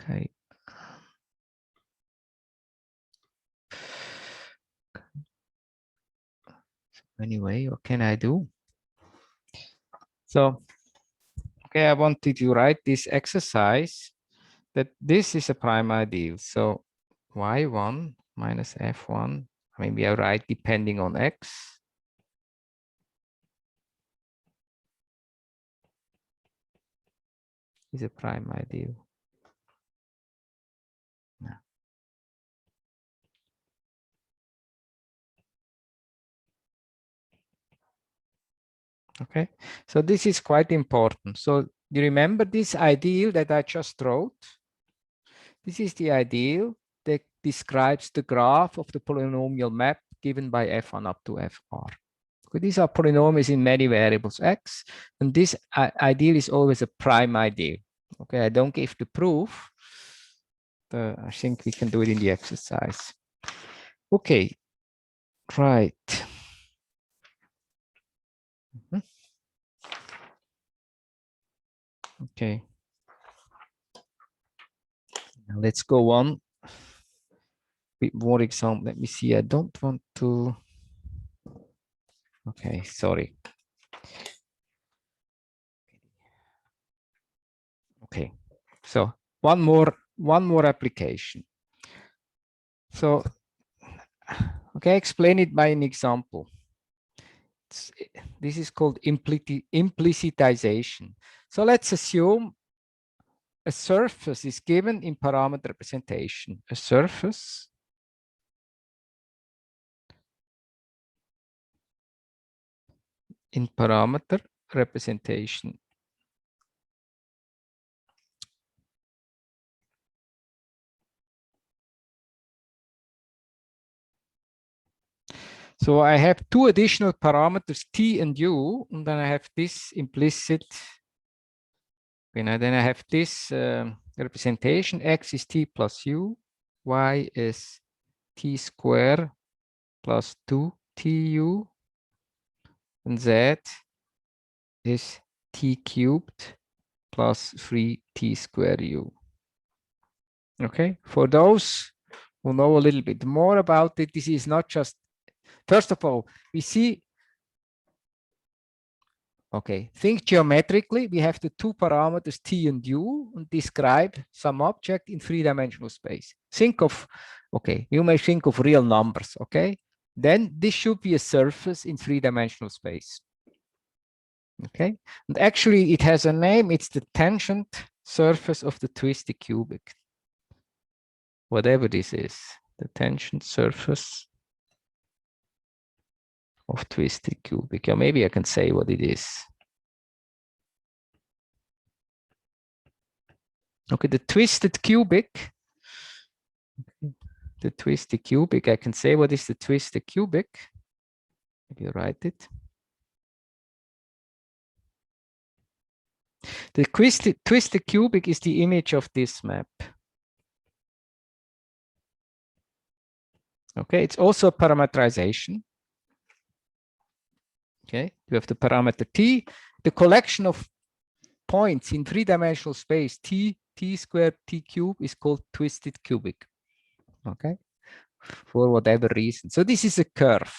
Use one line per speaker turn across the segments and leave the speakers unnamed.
Okay. Anyway, what can I do? So, okay, I wanted to write this exercise that this is a prime ideal. So y1 minus f1, maybe I write depending on x. Is a prime ideal. Yeah. Okay, so this is quite important. So you remember this ideal that I just wrote? This is the ideal that describes the graph of the polynomial map given by f1 up to fr. Okay, these are polynomials in many variables x, and this ideal is always a prime ideal. Okay, I don't give the proof. I think we can do it in the exercise. Okay, right. Okay. Now let's go on with more example. Let me see. I don't want to. Okay, sorry. Okay, so one more application. So, okay, explain it by an example. This is called implicitization. So let's assume a surface is given in parameter representation. A surface in parameter representation. So I have two additional parameters, t and u, and then I have this implicit. Then I have this representation. X is t plus u, y is t square plus 2tu, and z is t cubed plus 3t square u. Okay, for those who know a little bit more about it, this is not just, first of all, we see, okay, think geometrically, we have the two parameters t and u and describe some object in three-dimensional space. Think of, okay, you may think of real numbers, okay? Then this should be a surface in three-dimensional space. Okay, and actually it has a name, it's the tangent surface of the twisted cubic. Whatever this is, the tangent surface of twisted cubic. Or maybe I can say what it is. Okay, the twisted cubic. The twisted cubic, I can say what is the twisted cubic. Maybe write it. The twisted cubic is the image of this map. Okay, it's also a parameterization. Okay, you have the parameter t, the collection of points in three-dimensional space, t squared, t cubed is called twisted cubic. Okay, for whatever reason. So this is a curve.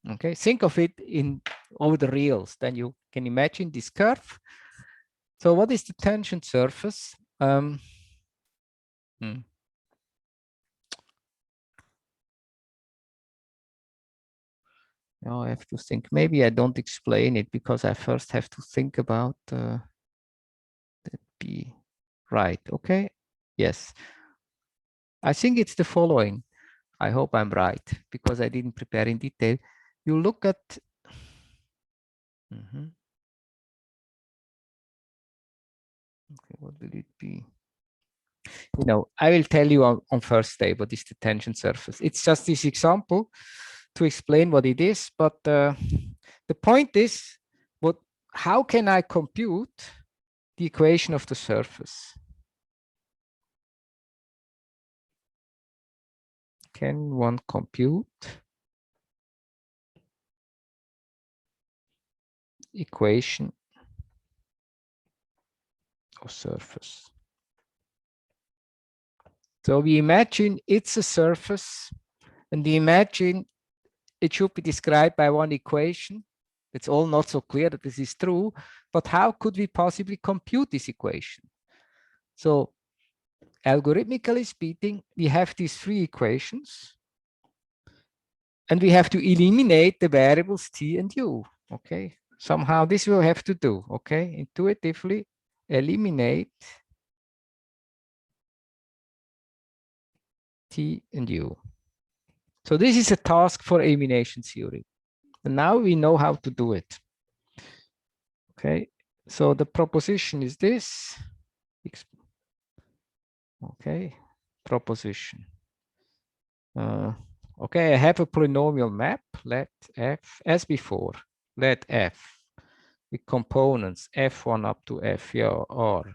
Okay, think of it in over the reals. Then you can imagine this curve. So what is the tangent surface? Oh, I have to think. Maybe I don't explain it because I first have to think about that be right. Okay. Yes. I think it's the following. I hope I'm right because I didn't prepare in detail. You look at. Okay, what will it be? You know, I will tell you on first day what is the tangent surface. It's just this example to explain what it is. But the point is, how can I compute the equation of the surface? Okay, can one compute equation of surface? So we imagine it's a surface, and we imagine it should be described by one equation. It's all not so clear that this is true, but how could we possibly compute this equation? So algorithmically speaking, we have these three equations, and we have to eliminate the variables t and u. Okay, somehow this we'll have to do. Okay, intuitively eliminate t and u. So this is a task for elimination theory. And now we know how to do it. Okay, so the proposition is this. Okay, proposition. Okay, I have a polynomial map. Let f, as before, let f with components f1 up to fr.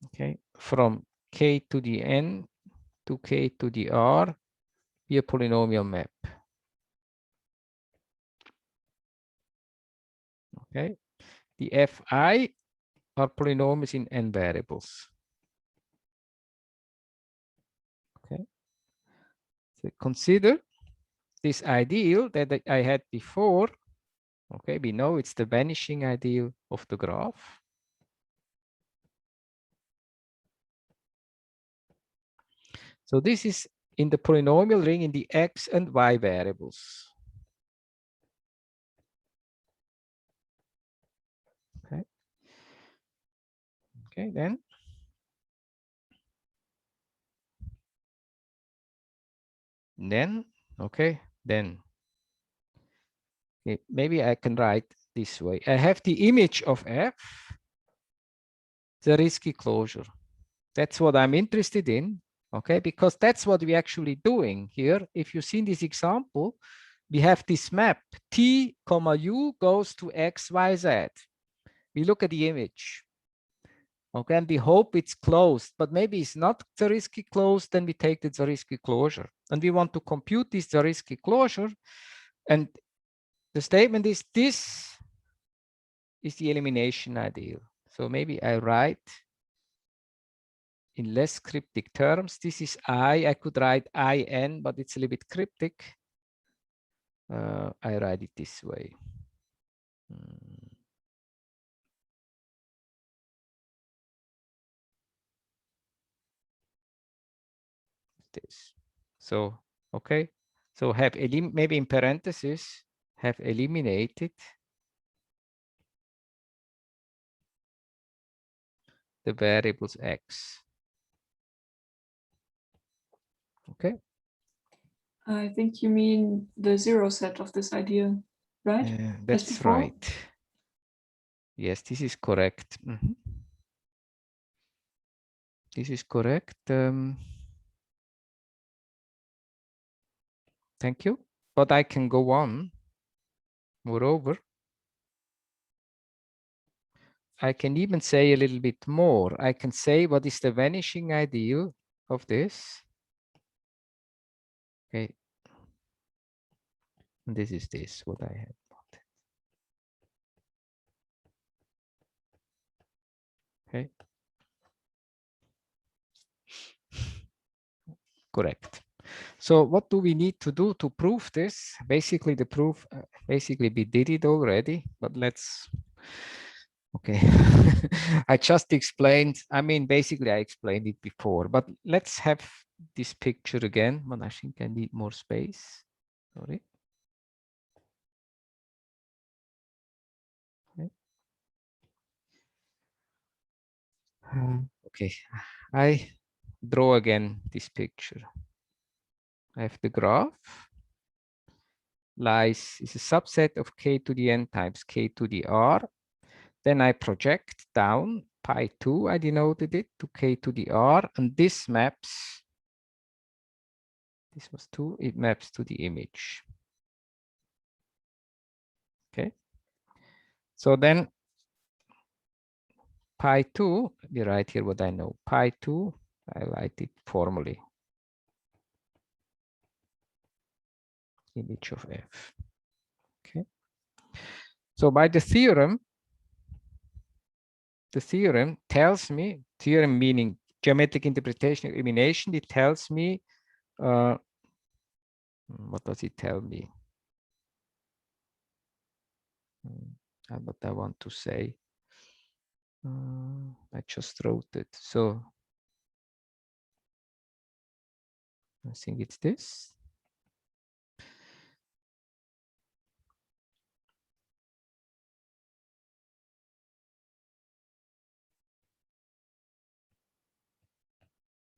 Okay, from k to the n to k to the r be a polynomial map. Okay, the fi are polynomials in n variables. Okay, so consider this ideal that I had before. Okay, we know it's the vanishing ideal of the graph. So this is in the polynomial ring in the x and y variables. Okay. Okay, then. Okay, then. Okay, maybe I can write this way. I have the image of f, the risky closure. That's what I'm interested in. Okay, because that's what we're actually doing here. If you see in this example, we have this map t comma u goes to x, y, z. We look at the image. Okay, and we hope it's closed, but maybe it's not Zariski closed, then we take the Zariski closure. And we want to compute this Zariski closure. And the statement is this is the elimination ideal. So maybe I write in less cryptic terms. This is I could write in, but it's a little bit cryptic. I write it this way. This. So, okay. So have maybe in parentheses, have eliminated the variables x. Okay.
I think you mean the zero set of this idea, right?
That's right. Yes, this is correct. This is correct. Thank you. But I can go on. Moreover, I can even say a little bit more. I can say what is the vanishing ideal of this. Okay. And this is this, what I had. Okay. Correct. So what do we need to do to prove this? Basically, the proof, basically we did it already, but let's, okay. I just explained, I mean, basically I explained it before, but let's have this picture again, but I think I need more space. Sorry. Okay, I draw again this picture. I have the graph. Lies is a subset of k to the n times k to the r. Then I project down pi 2, I denoted it, to k to the r, and this maps, this was 2, it maps to the image. Okay. So then pi 2, let me write here what I know. Pi 2, I write it formally. image of F. Okay. So by the theorem tells me, theorem meaning geometric interpretation elimination, it tells me, what does it tell me? What I want to say. I just wrote it. So I think it's this.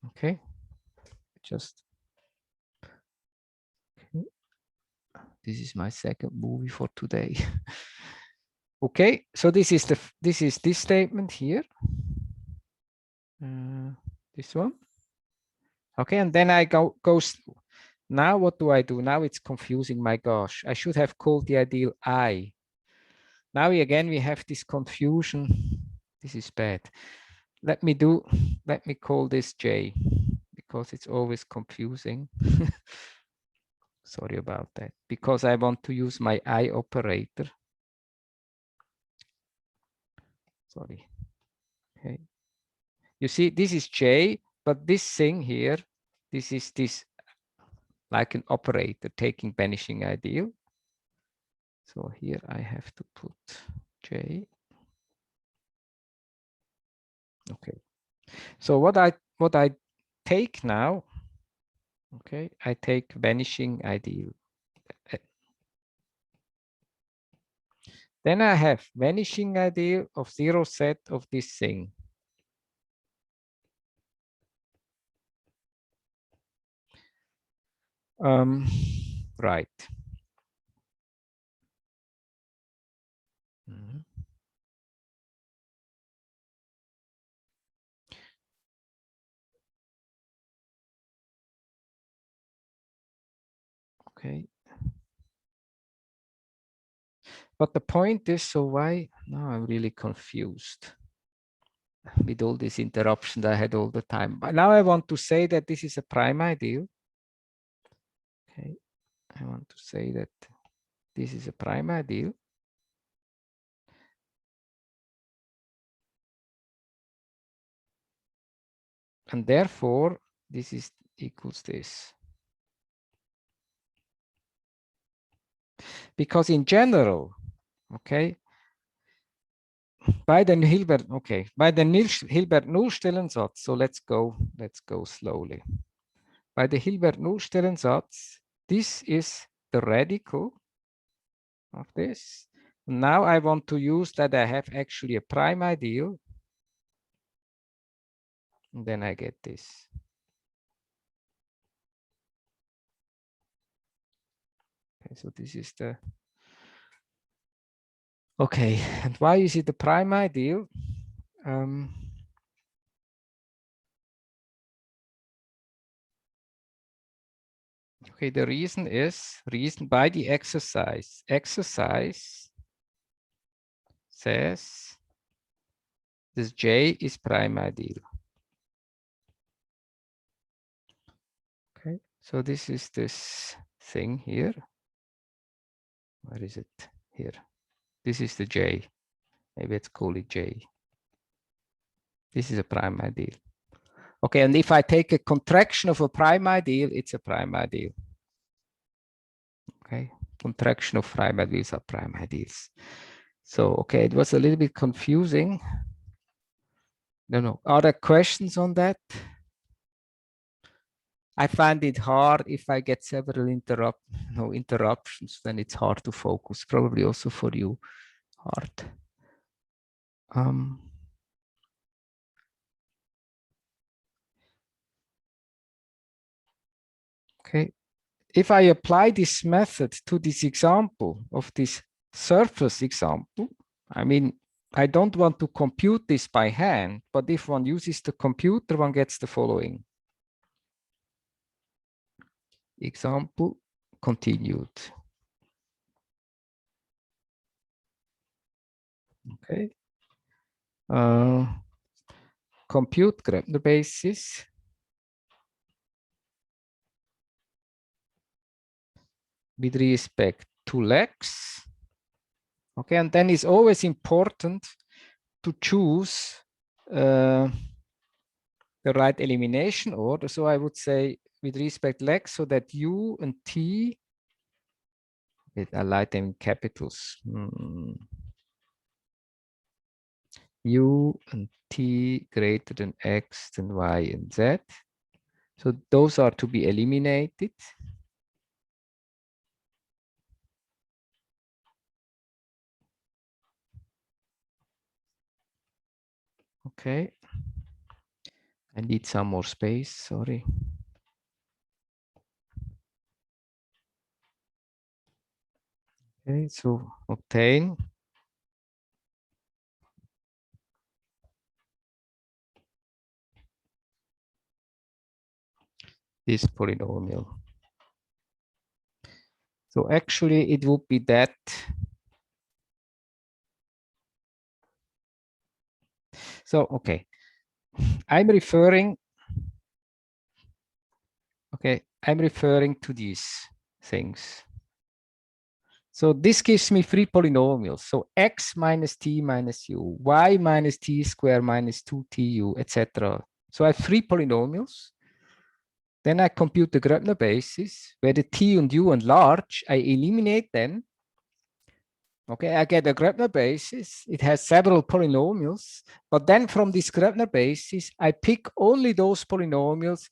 Okay, just okay. This is my second movie for today. Okay, so this is this statement here. This one. Okay, and then I go now what do I do? Now it's confusing. My gosh, I should have called the ideal I. Now again we have this confusion. This is bad. Let me call this J because it's always confusing. Sorry about that. Because I want to use my I operator. Sorry. Okay. You see, this is J, but this thing here, this is this like an operator taking vanishing ideal. So here I have to put J. Okay. So what I take now, okay, I take vanishing ideal. Then I have vanishing ideal of zero set of this thing. Right. Okay. But the point is, so why? Now I'm really confused with all these interruptions I had all the time. But now I want to say that this is a prime ideal. Okay. I want to say that this is a prime ideal. And therefore, this is equals this. Because in general, okay, by the Hilbert-Nullstellensatz, so let's go slowly. By the Hilbert-Nullstellensatz, this is the radical of this. Now I want to use that I have actually a prime ideal. And then I get this. Okay, so this is the... Okay, and why is it the prime ideal? Okay, the reason is by the exercise. Exercise says this J is prime ideal. Okay, so this is this thing here. Where is it? Here. This is the J. Maybe let's call it J. This is a prime ideal. Okay, and if I take a contraction of a prime ideal, it's a prime ideal. Okay, contraction of prime ideals are prime ideals. So, okay, it was a little bit confusing. No. Are there questions on that? I find it hard if I get several interruptions, then it's hard to focus. Probably also for you, hard. Okay. If I apply this method to this example of this surface example, I mean, I don't want to compute this by hand, but if one uses the computer, one gets the following. Example continued. Okay. Compute Grabner basis. with respect to legs. Okay, and then it's always important to choose the right elimination order. So I would say with respect legs, so that U and T, I write them in capitals. U and T greater than X than Y and Z. So those are to be eliminated. Okay. I need some more space, sorry. Okay, so obtain this polynomial. So actually it would be that. So, okay, I'm referring to these things. So this gives me three polynomials. So x minus t minus u, y minus t square minus 2tu, etc. So I have three polynomials. Then I compute the Gröbner basis, where the t and u are large. I eliminate them. Okay, I get a Gröbner basis. It has several polynomials. But then from this Gröbner basis, I pick only those polynomials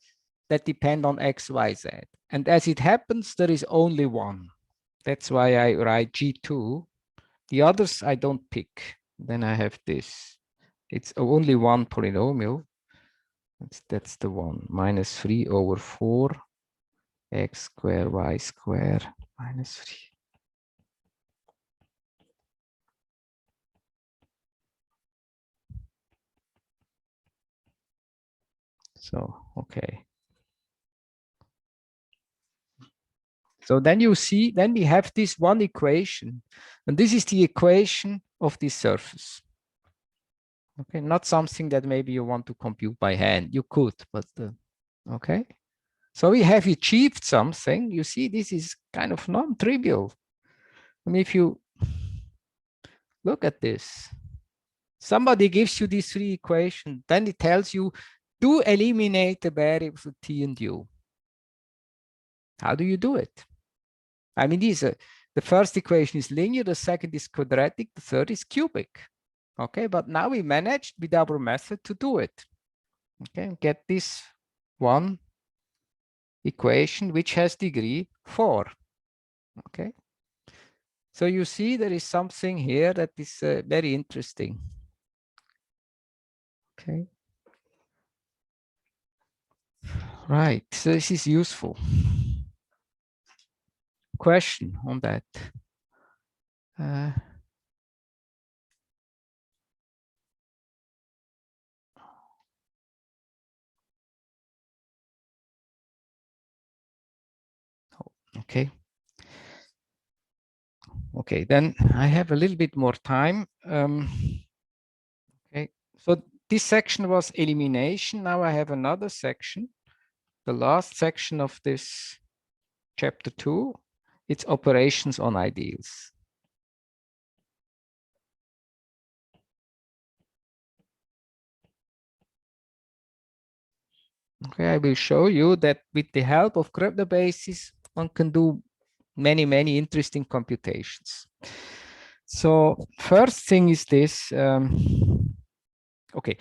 that depend on x, y, z. And as it happens, there is only one. That's why I write G2. The others I don't pick. Then I have this. It's only one polynomial. That's the one. Minus 3 over 4 x square y square minus 3. So, okay. So then you see, then we have this one equation. And this is the equation of this surface. Okay, not something that maybe you want to compute by hand. You could, but okay. So we have achieved something. You see, this is kind of non-trivial. I mean, if you look at this, somebody gives you these three equations, then it tells you to eliminate the variables of t and u. How do you do it? I mean, the first equation is linear, the second is quadratic, the third is cubic. Okay, but now we managed with our method to do it. Okay, get this one equation which has degree 4. Okay, so you see there is something here that is very interesting. Okay, right, so this is useful. Question on that? Okay. Okay, then I have a little bit more time. Okay, so this section was elimination. Now I have another section, the last section of this chapter 2. It's operations on ideals. Okay, I will show you that with the help of Gröbner basis, one can do many, many interesting computations. So first thing is this. Okay,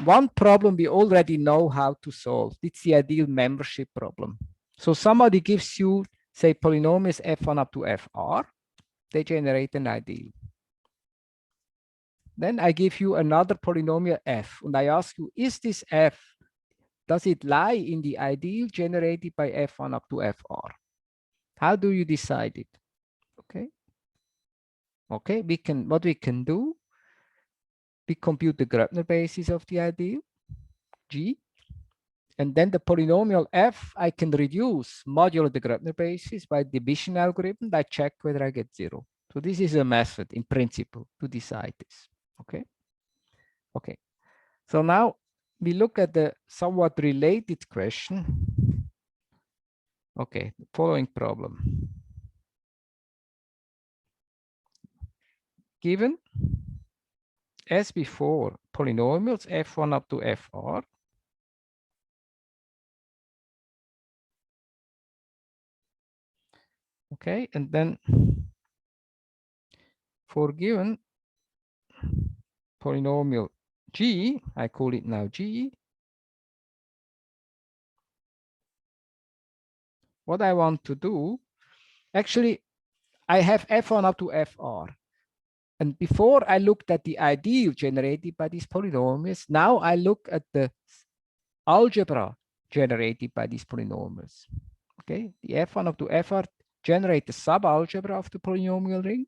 one problem we already know how to solve. It's the ideal membership problem. So somebody gives you, say, polynomials f1 up to fr. They generate an ideal. Then I give you another polynomial f, and I ask you, is this f, does it lie in the ideal generated by f1 up to fr? How do you decide it? Okay. Okay, what we can do, we compute the Gröbner basis of the ideal, G, and then the polynomial f I can reduce modulo the Gröbner basis by division algorithm. I check whether I get 0. So this is a method in principle to decide this. Okay. Okay. So now we look at the somewhat related question. Okay, the following problem. given, as before, polynomials f1 up to fr. Okay, and then for given polynomial g, I call it now g, what I want to do, actually, I have f1 up to fr. And before I looked at the ideal generated by these polynomials, now I look at the algebra generated by these polynomials. Okay, the f1 up to fr generate the subalgebra of the polynomial ring.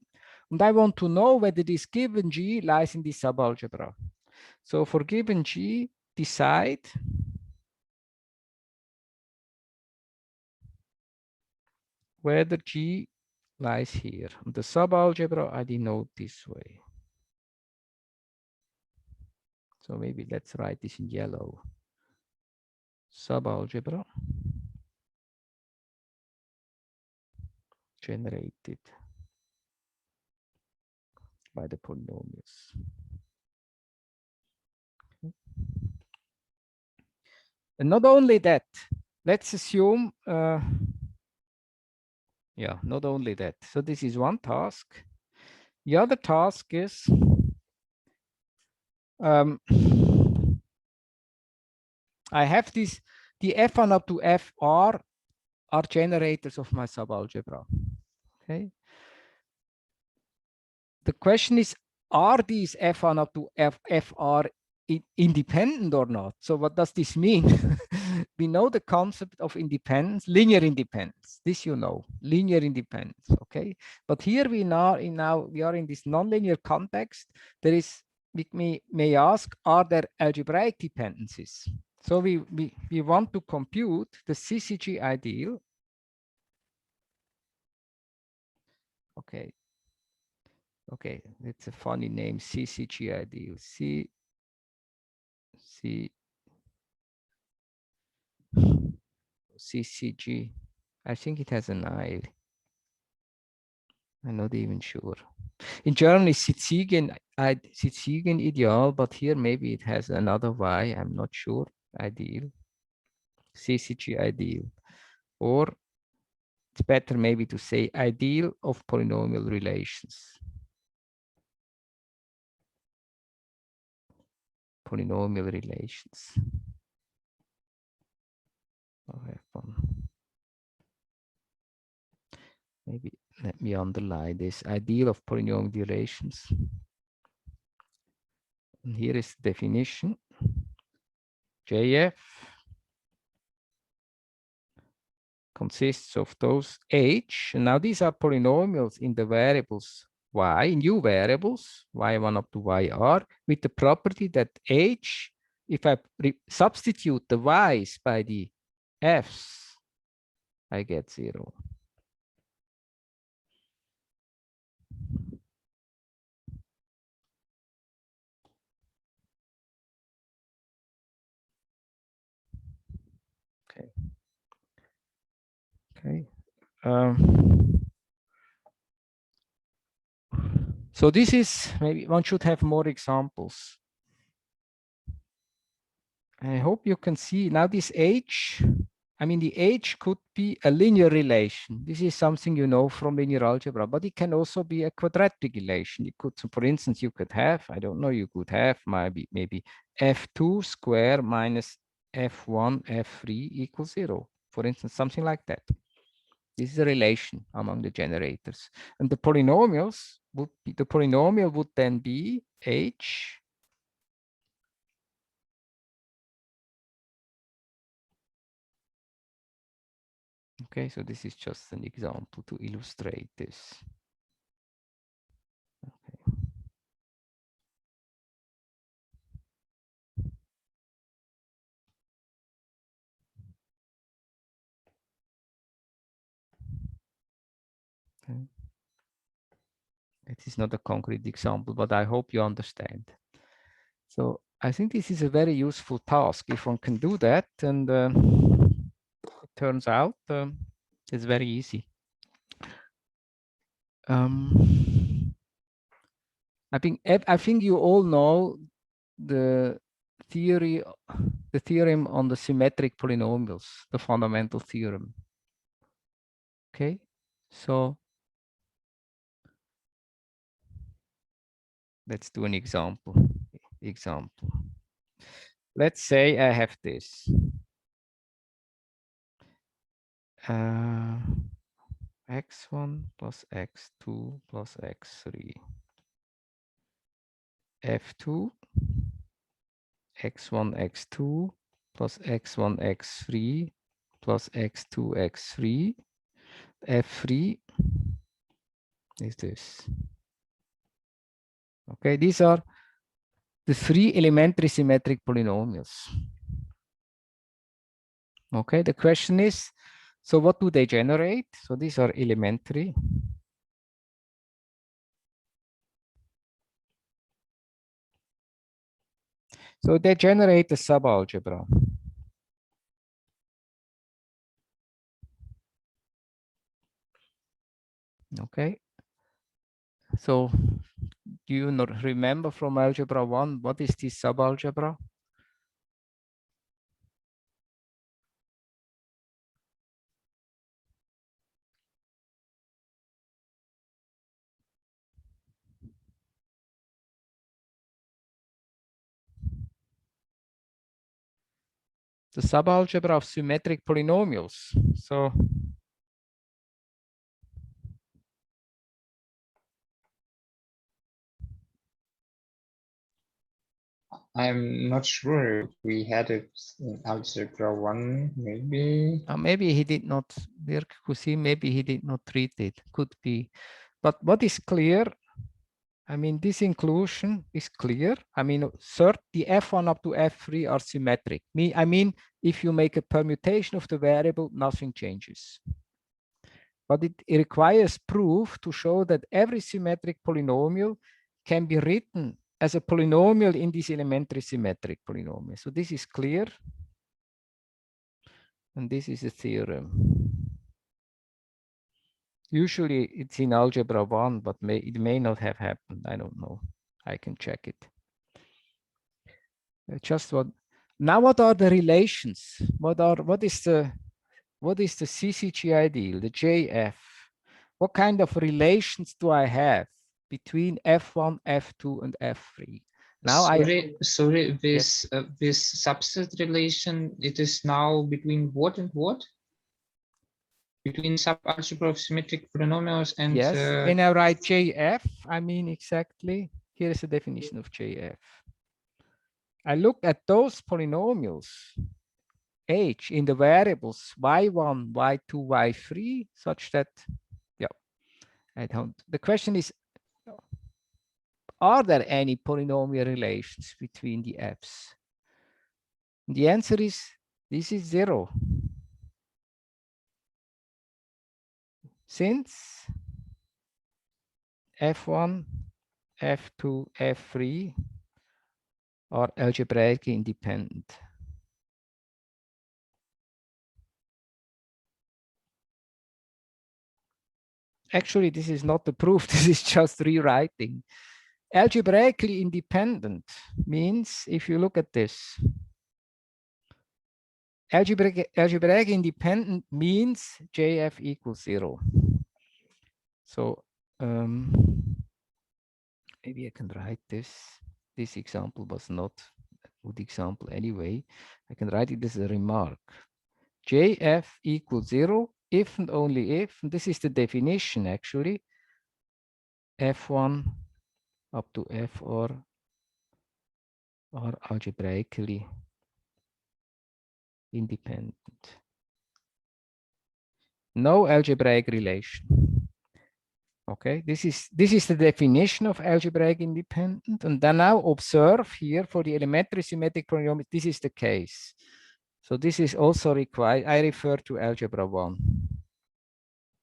And I want to know whether this given G lies in the subalgebra. So for given G, decide whether G lies here. And the subalgebra I denote this way. So maybe let's write this in yellow. Subalgebra generated by the polynomials. And not only that, let's assume, yeah, not only that. So this is one task. The other task is I have this, the f1 up to fr are generators of my subalgebra. Okay. The question is, are these f1 up to fr independent or not? So what does this mean? We know the concept of independence, linear independence. This you know, linear independence. Okay, but here we are in this nonlinear context. There is, we may ask, are there algebraic dependencies? So we want to compute the CCG ideal. Okay. Okay, it's a funny name, CCG ideal. CCG. I think it has an I. I'm not even sure. In German, it's Sitzingen ideal, but here maybe it has another Y. I'm not sure. Ideal. CCG ideal. Or it's better maybe to say ideal of polynomial relations. Polynomial relations. I'll have fun. Maybe let me underline this ideal of polynomial relations. And here is the definition. JF consists of those H. And now these are polynomials in the variables Y, new variables, Y1 up to YR, with the property that H, if I substitute the Y's by the F's, I get 0. Okay. Okay. So this is, maybe one should have more examples. I hope you can see now this H. I mean, the H could be a linear relation. This is something you know from linear algebra, but it can also be a quadratic relation. You could, so for instance, you could have, I don't know, you could have maybe f2 square minus f1 f3 equals 0. For instance, something like that. This is a relation among the generators. And the polynomials would be, the polynomial would then be H Okay, so this is just an example to illustrate this. Okay. Okay. It is not a concrete example, but I hope you understand. So I think this is a very useful task if one can do that, and it turns out it's very easy. I think you all know the theorem on the symmetric polynomials, the fundamental theorem. Okay, so let's do an example. Let's say I have this. X1 plus x2 plus x3. F2, x1, x2 plus x1, x3 plus x2, x3. F3 is this. Okay, these are the three elementary symmetric polynomials. Okay, the question is, so what do they generate? So these are elementary. So they generate a subalgebra. Okay. So do you not remember from algebra 1, what is this subalgebra? The subalgebra of symmetric polynomials. So
I'm not sure if we had it in Algebra 1, maybe.
maybe he did not, Dirk Cousin, maybe he did not treat it, could be. But what is clear, I mean, this inclusion is clear. I mean, the F1 up to F3 are symmetric. I mean, if you make a permutation of the variable, nothing changes. But it requires proof to show that every symmetric polynomial can be written as a polynomial in this elementary symmetric polynomial. So this is clear. And this is a theorem. Usually it's in algebra 1, but it may not have happened. I don't know. I can check it. Now what are the relations? What is the CCG ideal, the JF? What kind of relations do I have between F1, F2, and F3? Now
sorry,
yes.
this subset relation, it is now between what and what? Between subalgebra of symmetric polynomials and
yes. When I write JF, I mean exactly, here is the definition of JF. I look at those polynomials H in the variables y1, y2, y3, such that, yeah, I don't. The question is, are there any polynomial relations between the f's? The answer is, this is 0. Since f1, f2, f3 are algebraically independent. Actually, this is not the proof, this is just rewriting. Algebraically independent means, if you look at this, algebraic independent means JF equals 0. So maybe I can write this. This example was not a good example anyway. I can write it as a remark. JF equals 0 if and only if, and this is the definition actually, F1 up to Fr are algebraically independent. No algebraic relation. Okay, this is the definition of algebraic independent, and then now observe here for the elementary symmetric polynomial, this is the case. So this is also required. I refer to algebra 1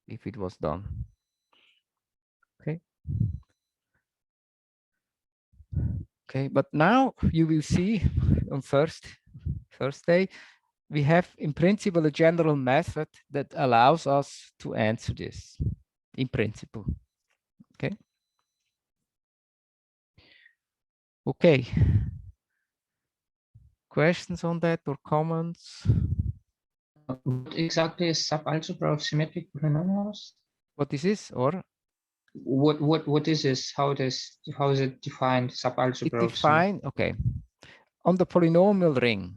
if it was done. Okay. Okay, but now you will see on first day, we have in principle a general method that allows us to answer this in principle. Okay. Okay. Questions on that or comments?
What exactly is subalgebra of symmetric polynomials?
What is this? Or
What is this? How is it defined?
it
Subalgebra of
define, okay. On the polynomial ring,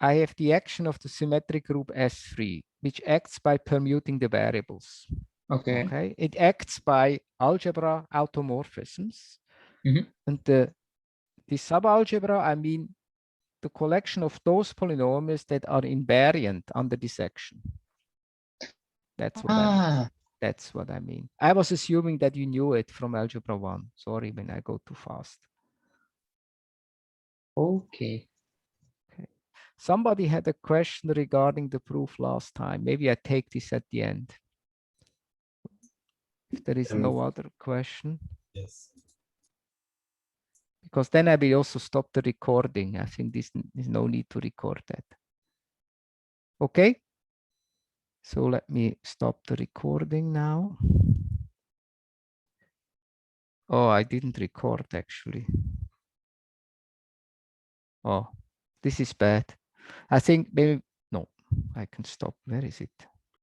I have the action of the symmetric group S3, which acts by permuting the variables.
okay.
Okay, it acts by algebra automorphisms.
Mhm.
And the subalgebra, I mean the collection of those polynomials that are invariant under this action. That's what that's what I mean. I was assuming that you knew it from algebra 1. Sorry when I go too fast.
Okay.
Somebody had a question regarding the proof last time. Maybe I take this at the end. If there is no other question.
Yes.
Because then I will also stop the recording. I think there's no need to record that. Okay. So let me stop the recording now. Oh, I didn't record actually. Oh, this is bad. I think maybe, no, I can stop. Where is it?